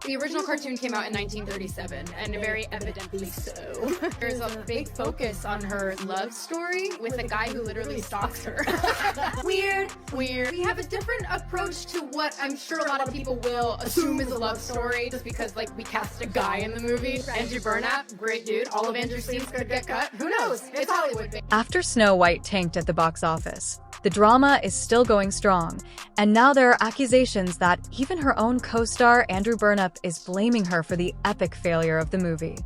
The original cartoon came out in 1937, and very evidently so. There's a big focus on her love story with a guy who literally stalks her. Weird. We have a different approach to what I'm sure a lot of people will assume is a love story, just because, like, we cast a guy in the movie. Andrew Burnap, great dude. All of Andrew's scenes could get cut. Who knows? It's Hollywood, baby. After Snow White tanked at the box office, the drama is still going strong, and now there are accusations that even her own co-star Andrew Burnap is blaming her for the epic failure of the movie.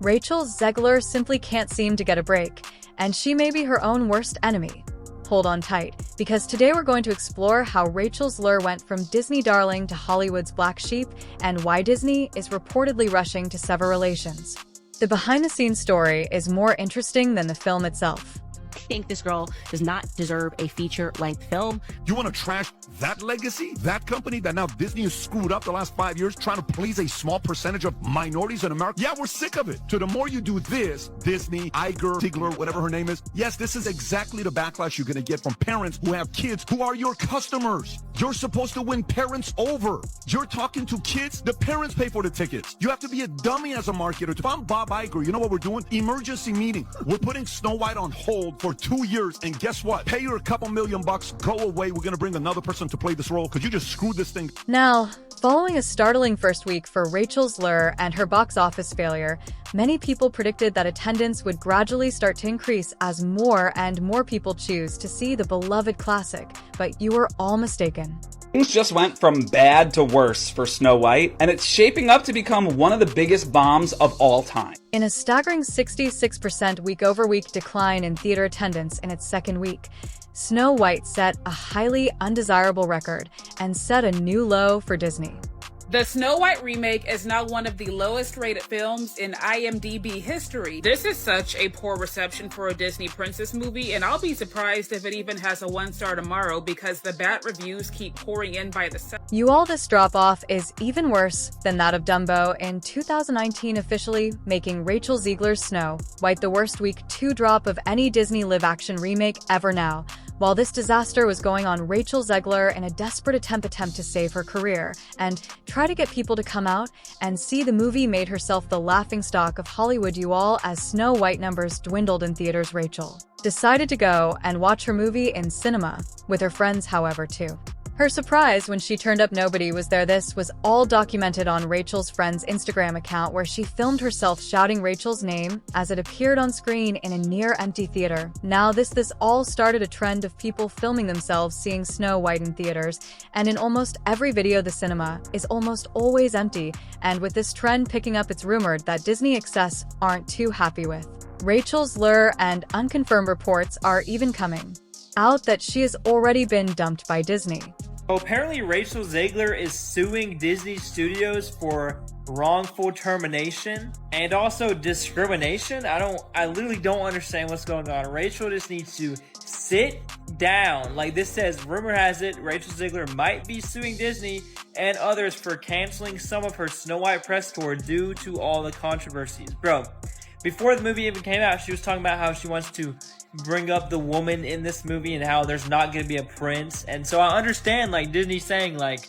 Rachel Zegler simply can't seem to get a break, and she may be her own worst enemy. Hold on tight, because today we're going to explore how Rachel's lure went from Disney darling to Hollywood's black sheep, and why Disney is reportedly rushing to sever relations. The behind-the-scenes story is more interesting than the film itself. I think this girl does not deserve a feature-length film. You want to trash that legacy? That company that now Disney has screwed up the last 5 years trying to please a small percentage of minorities in America? Yeah, we're sick of it. So the more you do this, Disney, Iger, Zegler, whatever her name is, yes, this is exactly the backlash you're going to get from parents who have kids who are your customers. You're supposed to win parents over. You're talking to kids, the parents pay for the tickets. You have to be a dummy as a marketer. If I'm Bob Iger, you know what we're doing? Emergency meeting. We're putting Snow White on hold for 2 years, and guess what? Pay her a couple $1,000,000, go away. We're going to bring another person to play this role because you just screwed this thing. Now, following a startling first week for Rachel's lure and her box office failure, many people predicted that attendance would gradually start to increase as more and more people choose to see the beloved classic, but you were all mistaken. Things just went from bad to worse for Snow White, and it's shaping up to become one of the biggest bombs of all time. In a staggering 66% week-over-week decline in theater attendance in its second week, Snow White set a highly undesirable record and set a new low for Disney. The Snow White remake is now one of the lowest rated films in IMDb history. This is such a poor reception for a Disney princess movie, and I'll be surprised if it even has a 1-star tomorrow because the bad reviews keep pouring in by the second. This drop-off is even worse than that of Dumbo in 2019, officially making Rachel Zegler's Snow White the worst week 2 drop of any Disney live-action remake ever now. While this disaster was going on, Rachel Zegler, in a desperate attempt to save her career and try to get people to come out and see the movie, made herself the laughingstock of Hollywood as Snow White numbers dwindled in theaters. Rachel decided to go and watch her movie in cinema with her friends, however, too. Her surprise when she turned up, nobody was there. This was all documented on Rachel's friend's Instagram account, where she filmed herself shouting Rachel's name as it appeared on screen in a near-empty theater. Now, this all started a trend of people filming themselves seeing Snow White in theaters, and in almost every video, the cinema is almost always empty. And with this trend picking up, it's rumored that Disney excess aren't too happy with Rachel's lure, and unconfirmed reports are even coming out that she has already been dumped by Disney. Apparently, Rachel Zegler is suing Disney Studios for wrongful termination and also discrimination. I literally don't understand what's going on. Rachel just needs to sit down. Like this says, rumor has it, Rachel Zegler might be suing Disney and others for canceling some of her Snow White press tour due to all the controversies. Bro, before the movie even came out, she was talking about how she wants to bring up the woman in this movie and how there's not going to be a prince. And so I understand, like, Disney saying, like,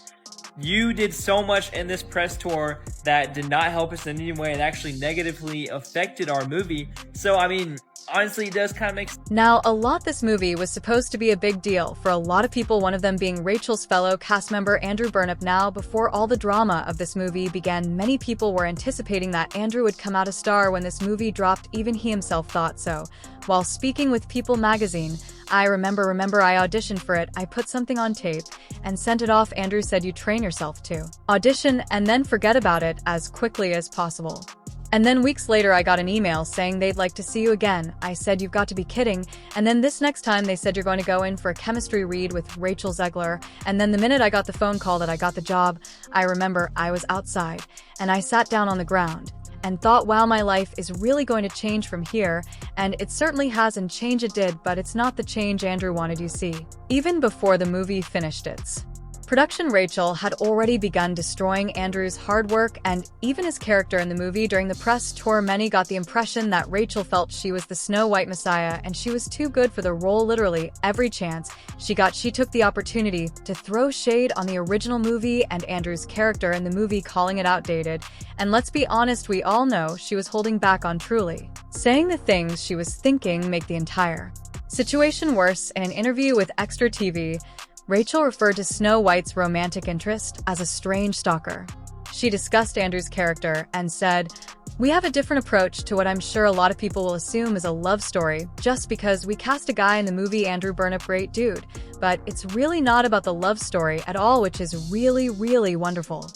you did so much in this press tour that did not help us in any way and actually negatively affected our movie. So, I mean, honestly, it does kind of make sense. Now, this movie was supposed to be a big deal for a lot of people, one of them being Rachel's fellow cast member Andrew Burnap. Now, before all the drama of this movie began, many people were anticipating that Andrew would come out a star when this movie dropped. Even he himself thought so. While speaking with People magazine, I remember I auditioned for it. I put something on tape and sent it off. Andrew said, you train yourself to audition and then forget about it as quickly as possible. And then weeks later, I got an email saying they'd like to see you again. I said, you've got to be kidding. And then this next time they said, you're going to go in for a chemistry read with Rachel Zegler. And then the minute I got the phone call that I got the job, I remember I was outside and I sat down on the ground and thought, wow, my life is really going to change from here. And it certainly has, and change it did, but it's not the change Andrew wanted. You see, even before the movie finished its Production Rachel had already begun destroying Andrew's hard work and even his character in the movie. During the press tour, many got the impression that Rachel felt she was the Snow White Messiah and she was too good for the role. Literally every chance she got, she took the opportunity to throw shade on the original movie and Andrew's character in the movie, calling it outdated. And let's be honest, we all know she was holding back on truly saying the things she was thinking make the entire situation worse. In an interview with Extra TV, Rachel referred to Snow White's romantic interest as a strange stalker. She discussed Andrew's character and said, "We have a different approach to what I'm sure a lot of people will assume is a love story, just because we cast a guy in the movie, Andrew Burnap, great dude. But it's really not about the love story at all, which is really, really wonderful."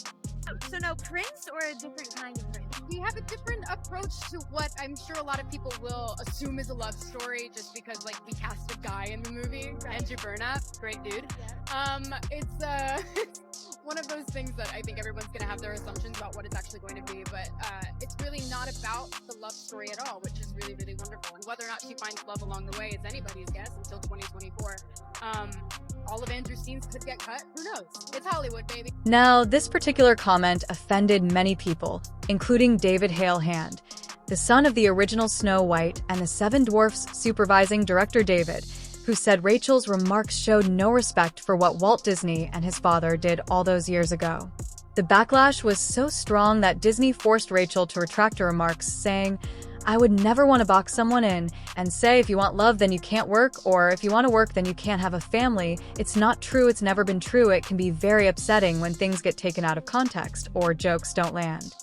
So no Prince or a different kind of Prince? We have a different approach to what I'm sure a lot of people will assume is a love story just because, like, we cast a guy in the movie, Andrew Burnap, great dude. It's one of those things that I think everyone's going to have their assumptions about what it's actually going to be, but it's really not about the love story at all, which is really, really wonderful. And whether or not she finds love along the way is anybody's guess until 2024. All of Andrew's scenes could get cut. Who knows? It's Hollywood, baby. Now, this particular comment offended many people, including David Hale Hand, the son of the original Snow White and the Seven Dwarfs supervising director David, who said Rachel's remarks showed no respect for what Walt Disney and his father did all those years ago. The backlash was so strong that Disney forced Rachel to retract her remarks, saying, "I would never want to box someone in and say if you want love then you can't work, or if you want to work then you can't have a family. It's not true, it's never been true. It can be very upsetting when things get taken out of context or jokes don't land."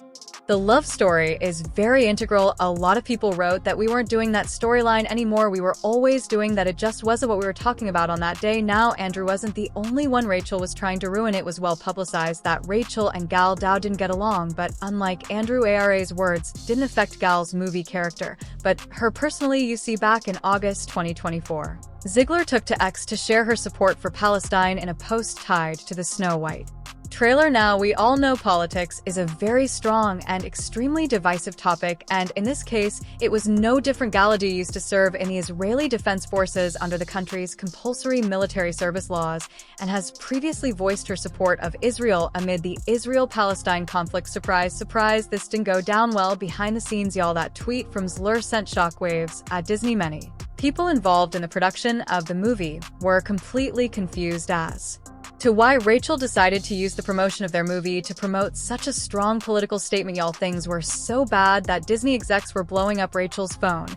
The love story is very integral. A lot of people wrote that we weren't doing that storyline anymore. We were always doing that. It just wasn't what we were talking about on that day. Now, Andrew wasn't the only one Rachel was trying to ruin. It was well publicized that Rachel and Gal Dow didn't get along, but unlike Andrew, ARA's words didn't affect Gal's movie character, but her personally. You see, back in August 2024, Zegler took to X to share her support for Palestine in a post tied to the Snow White trailer. Now, we all know politics is a very strong and extremely divisive topic, and in this case, it was no different. Gal Dow used to serve in the Israeli Defense Forces under the country's compulsory military service laws and has previously voiced her support of Israel amid the Israel-Palestine conflict. Surprise, surprise, this didn't go down well behind the scenes, y'all. That tweet from Zegler sent shockwaves at Disney. Many people involved in the production of the movie were completely confused as to why Rachel decided to use the promotion of their movie to promote such a strong political statement. Y'all, things were so bad that Disney execs were blowing up Rachel's phone,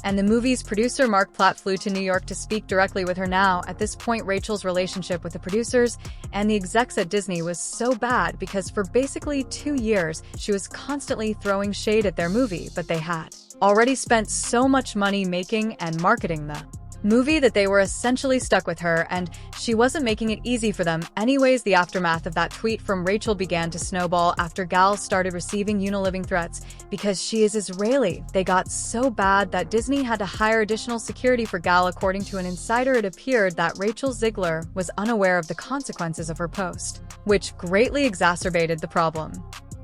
and the movie's producer Mark Platt flew to New York to speak directly with her. Now, at this point, Rachel's relationship with the producers and the execs at Disney was so bad because for basically 2 years, she was constantly throwing shade at their movie, but they had already spent so much money making and marketing the movie that they were essentially stuck with her, and she wasn't making it easy for them. Anyways, the aftermath of that tweet from Rachel began to snowball after Gal started receiving uniliving threats because she is Israeli. They got so bad that Disney had to hire additional security for Gal. According to an insider, it appeared that Rachel Zegler was unaware of the consequences of her post, which greatly exacerbated the problem.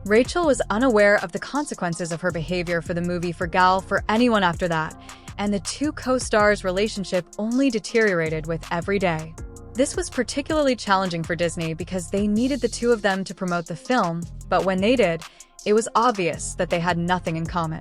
Rachel was unaware of the consequences of her behavior for the movie. For Gal, for anyone after that, and the two co-stars' relationship only deteriorated with every day. This was particularly challenging for Disney because they needed the two of them to promote the film, but when they did, it was obvious that they had nothing in common.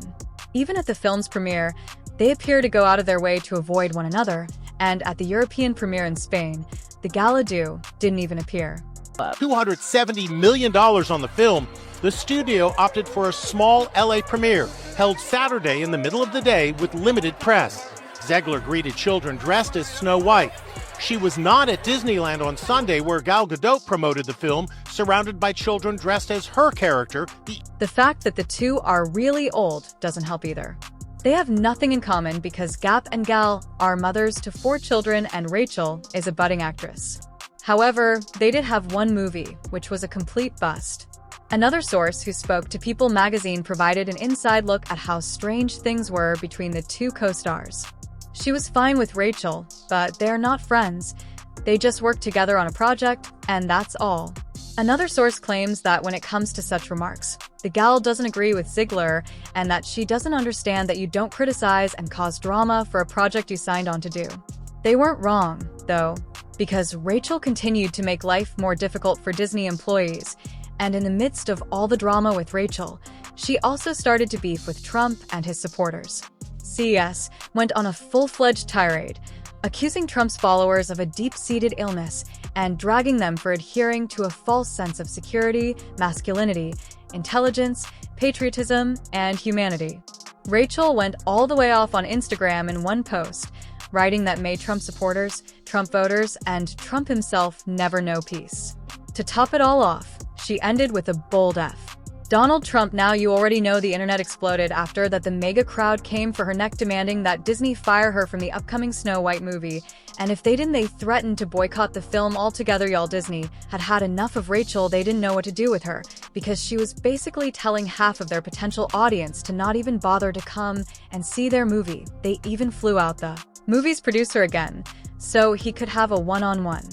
Even at the film's premiere, they appear to go out of their way to avoid one another, and at the European premiere in Spain, the Gal Dow didn't even appear. $270 million on the film, the studio opted for a small LA premiere held Saturday in the middle of the day with limited press. Zegler greeted children dressed as Snow White. She was not at Disneyland on Sunday, where Gal Gadot promoted the film, surrounded by children dressed as her character. The fact that the two are really old doesn't help either. They have nothing in common because Gap and Gal are mothers to 4 children and Rachel is a budding actress. However, they did have one movie, which was a complete bust. Another source who spoke to People magazine provided an inside look at how strange things were between the two co-stars. She was fine with Rachel, but they're not friends. They just work together on a project, and that's all. Another source claims that when it comes to such remarks, the Gal doesn't agree with Zegler and that she doesn't understand that you don't criticize and cause drama for a project you signed on to do. They weren't wrong, though, because Rachel continued to make life more difficult for Disney employees, and in the midst of all the drama with Rachel, she also started to beef with Trump and his supporters. CES went on a full-fledged tirade, accusing Trump's followers of a deep-seated illness and dragging them for adhering to a false sense of security, masculinity, intelligence, patriotism, and humanity. Rachel went all the way off on Instagram in one post, writing that made Trump supporters, Trump voters, and Trump himself never know peace. To top it all off, she ended with a bold F. Donald Trump. Now you already know the internet exploded after that the mega crowd came for her neck demanding that Disney fire her from the upcoming Snow White movie, and if they didn't, they threatened to boycott the film altogether. Y'all, Disney had had enough of Rachel. They didn't know what to do with her because she was basically telling half of their potential audience to not even bother to come and see their movie. They even flew out the movie's producer again, so he could have a one-on-one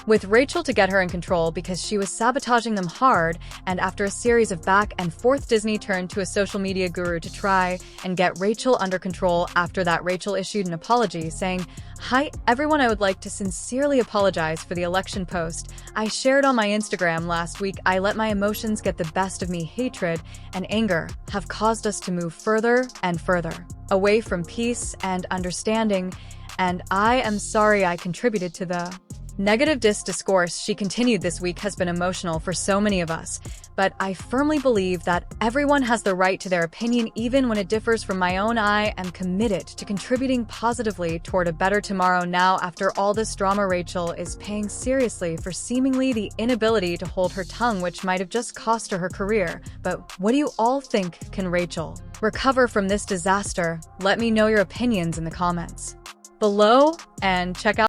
with Rachel to get her in control because she was sabotaging them hard, and after a series of back and forth, Disney turned to a social media guru to try and get Rachel under control. After that, Rachel issued an apology saying, "Hi everyone, I would like to sincerely apologize for the election post I shared on my Instagram last week. I let my emotions get the best of me. Hatred and anger have caused us to move further and further away from peace and understanding, and I am sorry I contributed to the negative discourse." She continued, "This week has been emotional for so many of us, but I firmly believe that everyone has the right to their opinion even when it differs from my own. I am committed to contributing positively toward a better tomorrow." Now, after all this drama, Rachel is paying seriously for seemingly the inability to hold her tongue, which might have just cost her her career. But what do you all think? Can Rachel recover from this disaster? Let me know your opinions in the comments below, and check out